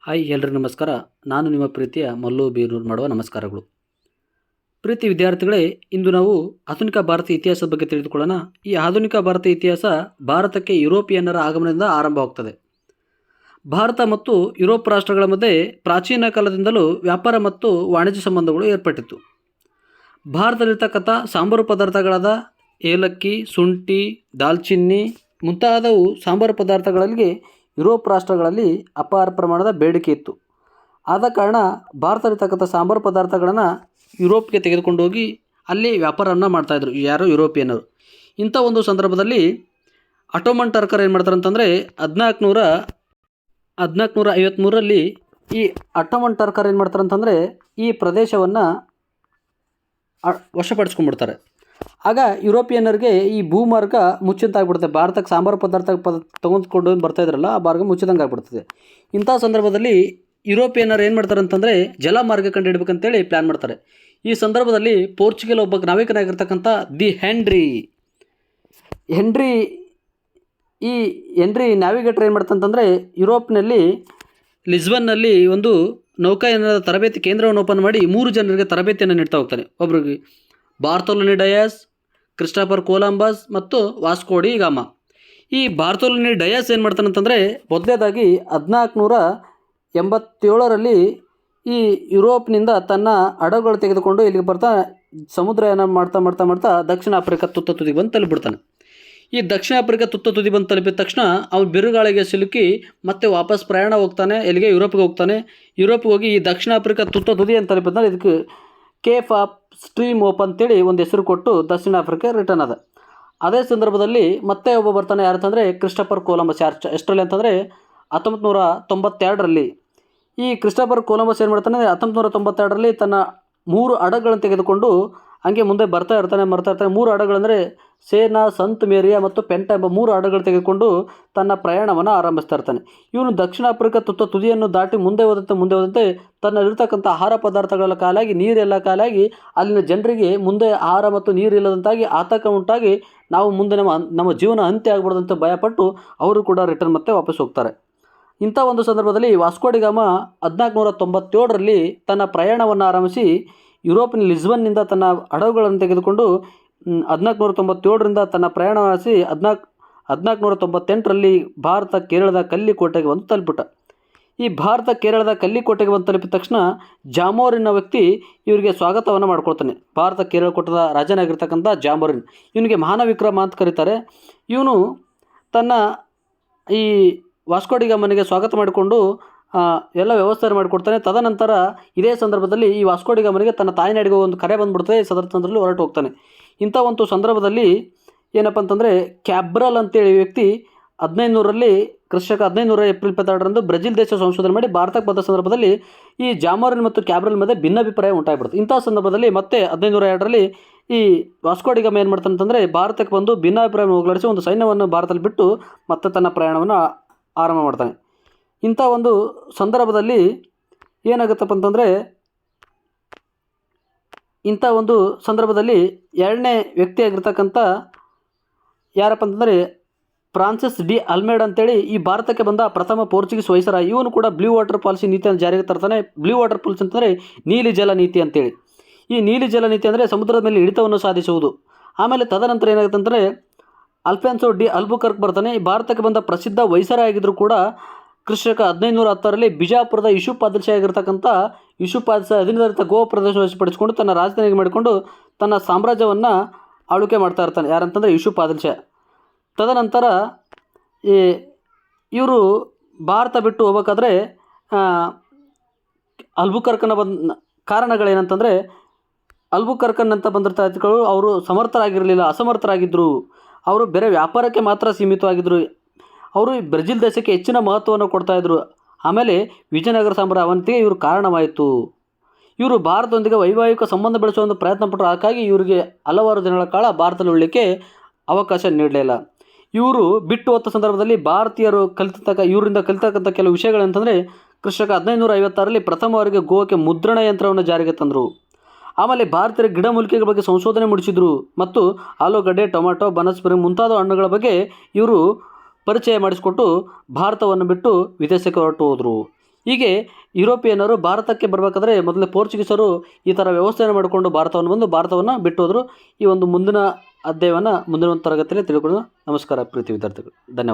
Hi ಎಲ್ರಿಗೂ ನಮಸ್ಕಾರ. ನಾನು ನಿಮ್ಮ ಪ್ರೀತಿಯ ಮಲ್ಲು ಬೀರೂರು ಮಾಡುವ ನಮಸ್ಕಾರಗಳು. ಪ್ರೀತಿ ವಿದ್ಯಾರ್ಥಿಗಳೇ, ಇಂದು ನಾವು ಆಧುನಿಕ ಭಾರತೀಯ ಇತಿಹಾಸದ ಬಗ್ಗೆ ತಿಳಿದುಕೊಳ್ಳೋಣ. ಈ ಆಧುನಿಕ ಭಾರತೀಯ ಇತಿಹಾಸ ಭಾರತಕ್ಕೆ ಯುರೋಪಿಯನ್ನರ ಆಗಮನದಿಂದ ಆರಂಭವಾಗ್ತದೆ. ಭಾರತ ಮತ್ತು ಯುರೋಪ್ ರಾಷ್ಟ್ರಗಳ ಮಧ್ಯೆ ಪ್ರಾಚೀನ ಕಾಲದಿಂದಲೂ ವ್ಯಾಪಾರ ಮತ್ತು ವಾಣಿಜ್ಯ ಸಂಬಂಧಗಳು ಏರ್ಪಟ್ಟಿತ್ತು. ಭಾರತದಲ್ಲಿರ್ತಕ್ಕಂಥ ಸಾಂಬಾರು ಪದಾರ್ಥಗಳಾದ ಏಲಕ್ಕಿ, ಶುಂಠಿ, ದಾಲ್ಚಿನ್ನಿ ಮುಂತಾದವು ಸಾಂಬಾರು ಪದಾರ್ಥಗಳಲ್ಲಿ ಯುರೋಪ್ ರಾಷ್ಟ್ರಗಳಲ್ಲಿ ಅಪಾರ ಪ್ರಮಾಣದ ಬೇಡಿಕೆ ಇತ್ತು. ಆದ ಕಾರಣ ಭಾರತದಲ್ಲಿರ್ತಕ್ಕಂಥ ಸಾಂಬಾರು ಪದಾರ್ಥಗಳನ್ನು ಯುರೋಪ್ಗೆ ತೆಗೆದುಕೊಂಡು ಹೋಗಿ ಅಲ್ಲಿ ವ್ಯಾಪಾರವನ್ನು ಮಾಡ್ತಾಯಿದ್ರು ಯಾರು ಯುರೋಪಿಯನ್ನರು. ಇಂಥ ಒಂದು ಸಂದರ್ಭದಲ್ಲಿ ಅಟೋಮನ್ ಟರ್ಕರ್ ಏನು ಮಾಡ್ತಾರೆ ಅಂತಂದರೆ 1453ರಲ್ಲಿ ಈ ಅಟೋಮನ್ ಟರ್ಕರ್ ಏನು ಮಾಡ್ತಾರೆ ಅಂತಂದರೆ ಈ ಪ್ರದೇಶವನ್ನು ವಶಪಡಿಸ್ಕೊಂಡ್ಬಿಡ್ತಾರೆ. ಆಗ ಯುರೋಪಿಯನ್ನರಿಗೆ ಈ ಭೂಮಾರ್ಗ ಮುಚ್ಚಿದಂತಾಗ್ಬಿಡುತ್ತೆ. ಭಾರತಕ್ಕೆ ಸಾಂಬಾರು ಪದಾರ್ಥ ತೊಗೊಂಡ್ಕೊಂಡು ಬರ್ತಾಯಿದ್ರಲ್ಲ, ಆ ಮಾರ್ಗ ಮುಚ್ಚಿದಂಗೆ ಆಗ್ಬಿಡ್ತದೆ. ಇಂಥ ಸಂದರ್ಭದಲ್ಲಿ ಯುರೋಪಿಯನ್ನರು ಏನು ಮಾಡ್ತಾರೆ ಅಂತಂದರೆ ಜಲಮಾರ್ಗ ಕಂಡುಹಿಡಬೇಕಂತೇಳಿ ಪ್ಲ್ಯಾನ್ ಮಾಡ್ತಾರೆ. ಈ ಸಂದರ್ಭದಲ್ಲಿ ಪೋರ್ಚುಗಲ್ ಒಬ್ಬ ನಾವಿಕನಾಗಿರ್ತಕ್ಕಂಥ ಹೆನ್ರಿ ನ್ಯಾವಿಗೇಟರ್ ಏನು ಮಾಡ್ತಂತಂದರೆ ಯುರೋಪ್ನಲ್ಲಿ ಲಿಸ್ಬನ್ನಲ್ಲಿ ಒಂದು ನೌಕಾಯಾನದ ತರಬೇತಿ ಕೇಂದ್ರವನ್ನು ಓಪನ್ ಮಾಡಿ 3 ಜನರಿಗೆ ತರಬೇತಿಯನ್ನು ನೀಡ್ತಾ ಹೋಗ್ತಾನೆ. ಒಬ್ರಿಗೆ ಬಾರ್ತೊಲೊನಿ ಡಯಾಸ್, ಕ್ರಿಸ್ಟೋಫರ್ ಕೊಲಂಬಸ್ ಮತ್ತು ವಾಸ್ಕೋ ಡಿ ಗಾಮಾ. ಈ ಬಾರ್ತೊಲೊನಿ ಡಯಾಸ್ ಏನು ಮಾಡ್ತಾನಂತಂದರೆ ಮೊದಲನೇದಾಗಿ 1487ರಲ್ಲಿ ಈ ಯುರೋಪ್ನಿಂದ ತನ್ನ ಹಡಗುಗಳು ತೆಗೆದುಕೊಂಡು ಇಲ್ಲಿಗೆ ಬರ್ತಾ ಸಮುದ್ರಯಾನ ಮಾಡ್ತಾ ದಕ್ಷಿಣ ಆಫ್ರಿಕಾ ತುತ್ತ ತುದಿಗೆ ಬಂದು ತಲುಪಿಬಿಡ್ತಾನೆ. ಈ ದಕ್ಷಿಣ ಆಫ್ರಿಕಾ ತುತ್ತ ತುದಿ ಬಂದು ತಲುಪಿದ ತಕ್ಷಣ ಅವನು ಬಿರುಗಾಳಿಗೆ ಸಿಲುಕಿ ಮತ್ತೆ ವಾಪಸ್ ಪ್ರಯಾಣ ಹೋಗ್ತಾನೆ. ಎಲ್ಲಿಗೆ? ಯುರೋಪ್ಗೆ ಹೋಗ್ತಾನೆ. ಯುರೋಪ್ಗೆ ಹೋಗಿ ಈ ದಕ್ಷಿಣ ಆಫ್ರಿಕಾ ತುತ್ತ ತುದಿ ಅಂತ ತಲುಪಿದ್ರೆ ಇದಕ್ಕೆ ಕೇಪ್ ಆಫ್ ಸ್ಟ್ರೀಮ್ ಓಪ್ ಅಂತೇಳಿ ಒಂದು ಹೆಸರು ಕೊಟ್ಟು ದಕ್ಷಿಣ ಆಫ್ರಿಕಾ ರಿಟರ್ನ್ ಅದ. ಅದೇ ಸಂದರ್ಭದಲ್ಲಿ ಮತ್ತೆ ಒಬ್ಬ ಬರ್ತಾನೆ, ಯಾರಂತಂದರೆ ಕ್ರಿಸ್ಟೋಫರ್ ಕೊಲಂಬಸ್. ಎಷ್ಟರಲ್ಲಿ ಅಂತಂದರೆ 1992ರಲ್ಲಿ. ಈ ಕ್ರಿಸ್ಟೋಫರ್ ಕೊಲಂಬಸ್ ಏನು ಮಾಡ್ತಾನೆ 1992ರಲ್ಲಿ ತನ್ನ 3 ಹಡಗುಗಳನ್ನು ತೆಗೆದುಕೊಂಡು ಹಂಗೆ ಮುಂದೆ ಬರ್ತಾ ಇರ್ತಾನೆ. 3 ಹಡಗುಗಳಂದರೆ ಸೇನಾ, ಸಂತ್ ಮೇರಿಯಾ ಮತ್ತು ಪೆಂಟ ಎಂಬ 3 ಹಡಗುಗಳು ತೆಗೆದುಕೊಂಡು ತನ್ನ ಪ್ರಯಾಣವನ್ನು ಆರಂಭಿಸ್ತಾ ಇರ್ತಾನೆ. ಇವನು ದಕ್ಷಿಣ ಆಫ್ರಿಕಾ ತುತ್ತ ತುದಿಯನ್ನು ದಾಟಿ ಮುಂದೆ ಹೋದಂತೆ ತನ್ನಲ್ಲಿರ್ತಕ್ಕಂಥ ಆಹಾರ ಪದಾರ್ಥಗಳ ಕಾಲಾಗಿ, ನೀರೆಲ್ಲ ಕಾಲಾಗಿ ಅಲ್ಲಿನ ಜನರಿಗೆ ಮುಂದೆ ಆಹಾರ ಮತ್ತು ನೀರು ಇಲ್ಲದಂತಾಗಿ ಆತಂಕ ಉಂಟಾಗಿ ನಾವು ಮುಂದೆ ನಮ್ಮ ಜೀವನ ಅಂತ್ಯ ಆಗ್ಬಾರ್ದಂತ ಭಯಪಟ್ಟು ಅವರು ಕೂಡ ರಿಟರ್ನ್ ಮತ್ತೆ ವಾಪಸ್ ಹೋಗ್ತಾರೆ. ಇಂಥ ಒಂದು ಸಂದರ್ಭದಲ್ಲಿ ವಾಸ್ಕೋ ಡಿ ಗಾಮಾ 1497ರಲ್ಲಿ ತನ್ನ ಪ್ರಯಾಣವನ್ನು ಆರಂಭಿಸಿ ಯುರೋಪಿನ ಲಿಸ್ಬನ್ನಿಂದ ತನ್ನ ಹಡಗುಗಳನ್ನು ತೆಗೆದುಕೊಂಡು 1497ರಿಂದ ತನ್ನ ಪ್ರಯಾಣ ಆರಿಸಿ 1498ರಲ್ಲಿ ಭಾರತ ಕೇರಳದ ಕಲ್ಲಿಕೋಟೆಗೆ ಬಂದು ತಲುಪಿಟ. ಈ ಭಾರತ ಕೇರಳದ ಕಲ್ಲಿಕೋಟೆಗೆ ಬಂದು ತಲುಪಿದ ತಕ್ಷಣ ಜಾಮೋರಿನ್ ವ್ಯಕ್ತಿ ಇವರಿಗೆ ಸ್ವಾಗತವನ್ನು ಮಾಡ್ಕೊಳ್ತಾನೆ. ಭಾರತ ಕೇರಳ ಕೋಟದ ರಾಜನಾಗಿರ್ತಕ್ಕಂಥ ಜಾಮೋರಿನ್, ಇವನಿಗೆ ಮಹಾನ ವಿಕ್ರಮ ಅಂತ ಕರೀತಾರೆ. ಇವನು ತನ್ನ ಈ ವಾಸ್ಕೋ ಡಿ ಗಾಮನಿಗೆ ಸ್ವಾಗತ ಮಾಡಿಕೊಂಡು ಎಲ್ಲ ವ್ಯವಸ್ಥೆ ಮಾಡಿಕೊಡ್ತಾನೆ. ತದನಂತರ ಇದೇ ಸಂದರ್ಭದಲ್ಲಿ ಈ ವಾಸ್ಕೋ ಡಿ ಗಾಮನಿಗೆ ತನ್ನ ತಾಯಿನಾಡಿಗೆ ಒಂದು ಕರೆ ಬಂದುಬಿಡ್ತದೆ. ಸಂದರ್ಭದಲ್ಲಿ ಹೊರಟು ಹೋಗ್ತಾನೆ. ಇಂಥ ಒಂದು ಸಂದರ್ಭದಲ್ಲಿ ಏನಪ್ಪ ಅಂತಂದರೆ ಕ್ಯಾಬ್ರಲ್ ಅಂತೇಳಿ ವ್ಯಕ್ತಿ 1500ರಲ್ಲಿ ಕ್ರಿಸ್ತಕ 1500 ಏಪ್ರಿಲ್ 22ರಂದು ಬ್ರೆಜಿಲ್ ದೇಶ ಸಂಶೋಧನೆ ಮಾಡಿ ಭಾರತಕ್ಕೆ ಬಂದ ಸಂದರ್ಭದಲ್ಲಿ ಈ ಜಾಮೋರಿನ್ ಮತ್ತು ಕ್ಯಾಬ್ರಲ್ ಮಧ್ಯೆ ಭಿನ್ನಾಭಿಪ್ರಾಯ ಉಂಟಾಗ್ಬಿಡುತ್ತೆ. ಇಂಥ ಸಂದರ್ಭದಲ್ಲಿ ಮತ್ತೆ 1502ರಲ್ಲಿ ಈ ವಾಸ್ಕೋ ಡಿ ಗಾಮಾ ಏನು ಮಾಡ್ತಾನೆ ಅಂತಂದರೆ ಭಾರತಕ್ಕೆ ಬಂದು ಭಿನ್ನಾಭಿಪ್ರಾಯವನ್ನು ಹೋಗಲಾಡಿಸಿ ಒಂದು ಸೈನ್ಯವನ್ನು ಭಾರತದಲ್ಲಿ ಬಿಟ್ಟು ಮತ್ತೆ ತನ್ನ ಪ್ರಯಾಣವನ್ನು ಆರಂಭ ಮಾಡ್ತಾನೆ. ಇಂಥ ಒಂದು ಸಂದರ್ಭದಲ್ಲಿ ಏನಾಗುತ್ತಪ್ಪ ಅಂತಂದರೆ ಎರಡನೇ ವ್ಯಕ್ತಿಯಾಗಿರ್ತಕ್ಕಂಥ ಯಾರಪ್ಪ ಅಂತಂದರೆ ಫ್ರಾನ್ಸಿಸ್ ಡಿ ಅಲ್ಮೇಡ ಅಂತೇಳಿ ಈ ಭಾರತಕ್ಕೆ ಬಂದ ಪ್ರಥಮ ಪೋರ್ಚುಗೀಸ್ ವೈಸರಾಯ್. ಇವನು ಕೂಡ ಬ್ಲೂ ವಾಟರ್ ಪಾಲಿಸಿ ನೀತಿಯನ್ನು ಜಾರಿಗೆ ತರ್ತಾನೆ. ಬ್ಲೂ ವಾಟರ್ ಪಾಲಿಸಿ ಅಂತಂದರೆ ನೀಲಿ ಜಲ ನೀತಿ ಅಂತೇಳಿ. ಈ ನೀಲಿ ಜಲ ನೀತಿ ಅಂದರೆ ಸಮುದ್ರದ ಮೇಲೆ ಹಿಡಿತವನ್ನು ಸಾಧಿಸುವುದು. ಆಮೇಲೆ ತದನಂತರ ಏನಾಗುತ್ತೆ ಅಂದರೆ ಅಲ್ಫೆನ್ಸೋ ಡಿ ಅಲ್ಬುಕರ್ಕ್ ಬರ್ತಾನೆ. ಈ ಭಾರತಕ್ಕೆ ಬಂದ ಪ್ರಸಿದ್ಧ ವೈಸರಾಯ್ ಆಗಿದ್ದರೂ ಕೂಡ ಕ್ರಿಸ್ತಕ 1510ರಲ್ಲಿ ಬಿಜಾಪುರದ ಯೂಸುಫ್ ಆದಿಲ್ ಶಾ ಆಗಿರ್ತಕ್ಕಂಥ ಯೂಸುಫ್ ಆದಿಲ್ ಶಾ ಅಧೀನದಲ್ಲಿದ್ದ ಗೋವಾ ಪ್ರದೇಶ ವಶಪಡಿಸಿಕೊಂಡು ತನ್ನ ರಾಜಧಾನಿಗೆ ಮಾಡಿಕೊಂಡು ತನ್ನ ಸಾಮ್ರಾಜ್ಯವನ್ನು ಆಳ್ವಿಕೆ ಮಾಡ್ತಾ ಇರ್ತಾನೆ. ಯಾರಂತಂದರೆ ಯೂಸುಫ್ ಆದಿಲ್ ಶಾ. ತದನಂತರ ಇವರು ಭಾರತ ಬಿಟ್ಟು ಹೋಗ್ಬೇಕಾದ್ರೆ ಅಲ್ಬುಕರ್ಕನ ಕಾರಣಗಳೇನಂತಂದರೆ ಅಲ್ಬುಕರ್ಕನ್ ಅಂತ ಬಂದಿರ್ತಾಯಿಗಳು ಅವರು ಸಮರ್ಥರಾಗಿರಲಿಲ್ಲ, ಅಸಮರ್ಥರಾಗಿದ್ದರು. ಅವರು ಬೇರೆ ವ್ಯಾಪಾರಕ್ಕೆ ಮಾತ್ರ ಸೀಮಿತವಾಗಿದ್ದರು. ಅವರು ಬ್ರೆಜಿಲ್ ದೇಶಕ್ಕೆ ಹೆಚ್ಚಿನ ಮಹತ್ವವನ್ನು ಕೊಡ್ತಾಯಿದ್ರು. ಆಮೇಲೆ ವಿಜಯನಗರ ಸಾಮ್ರಾಜ್ಯವಂತಿಗೆ ಇವರು ಕಾರಣವಾಯಿತು. ಇವರು ಭಾರತದೊಂದಿಗೆ ವೈವಾಹಿಕ ಸಂಬಂಧ ಬೆಳೆಸುವ ಒಂದು ಪ್ರಯತ್ನ ಪಟ್ಟರು. ಹಾಗಾಗಿ ಇವರಿಗೆ ಹಲವಾರು ದಿನಗಳ ಕಾಲ ಭಾರತದಲ್ಲಿ ಉಳಿಲಿಕ್ಕೆ ಅವಕಾಶ ನೀಡಲಿಲ್ಲ. ಇವರು ಬಿಟ್ಟು ಹೋದ ಸಂದರ್ಭದಲ್ಲಿ ಭಾರತೀಯರು ಇವರಿಂದ ಕಲಿತಕ್ಕಂಥ ಕೆಲವು ವಿಷಯಗಳಂತಂದರೆ ಕ್ರಿಸ್ತಕ 1556ರಲ್ಲಿ ಪ್ರಥಮವರೆಗೆ ಗೋವಾಕ್ಕೆ ಮುದ್ರಣ ಯಂತ್ರವನ್ನು ಜಾರಿಗೆ ತಂದರು. ಆಮೇಲೆ ಭಾರತೀಯರ ಗಿಡಮೂಲಿಕೆಗಳ ಬಗ್ಗೆ ಸಂಶೋಧನೆ ಮುಡಿಸಿದರು ಮತ್ತು ಆಲೂಗಡ್ಡೆ, ಟೊಮೆಟೊ, ಬನಸ್ಪರಿ ಮುಂತಾದ ಹಣ್ಣುಗಳ ಬಗ್ಗೆ ಇವರು ಪರಿಚಯ ಮಾಡಿಸಿಕೊಟ್ಟು ಭಾರತವನ್ನು ಬಿಟ್ಟು ವಿದೇಶಕ್ಕೆ ಹೊರಟು ಹೋದರು. ಹೀಗೆ ಯುರೋಪಿಯನ್ನರು ಭಾರತಕ್ಕೆ ಬರಬೇಕಾದ್ರೆ ಮೊದಲೇ ಪೋರ್ಚುಗೀಸರು ಈ ಥರ ವ್ಯವಸ್ಥೆಯನ್ನು ಮಾಡಿಕೊಂಡು ಭಾರತವನ್ನು ಬಿಟ್ಟು ಹೋದರು. ಈ ಒಂದು ಮುಂದಿನ ಅಧ್ಯಾಯವನ್ನು ಮುಂದಿನ ಒಂದು ತರಗತಿಯಲ್ಲಿ ತಿಳ್ಕೊಳ್ಳೋಣ. ನಮಸ್ಕಾರ ಪ್ರೀತಿ ವಿದ್ಯಾರ್ಥಿಗಳು, ಧನ್ಯವಾದ.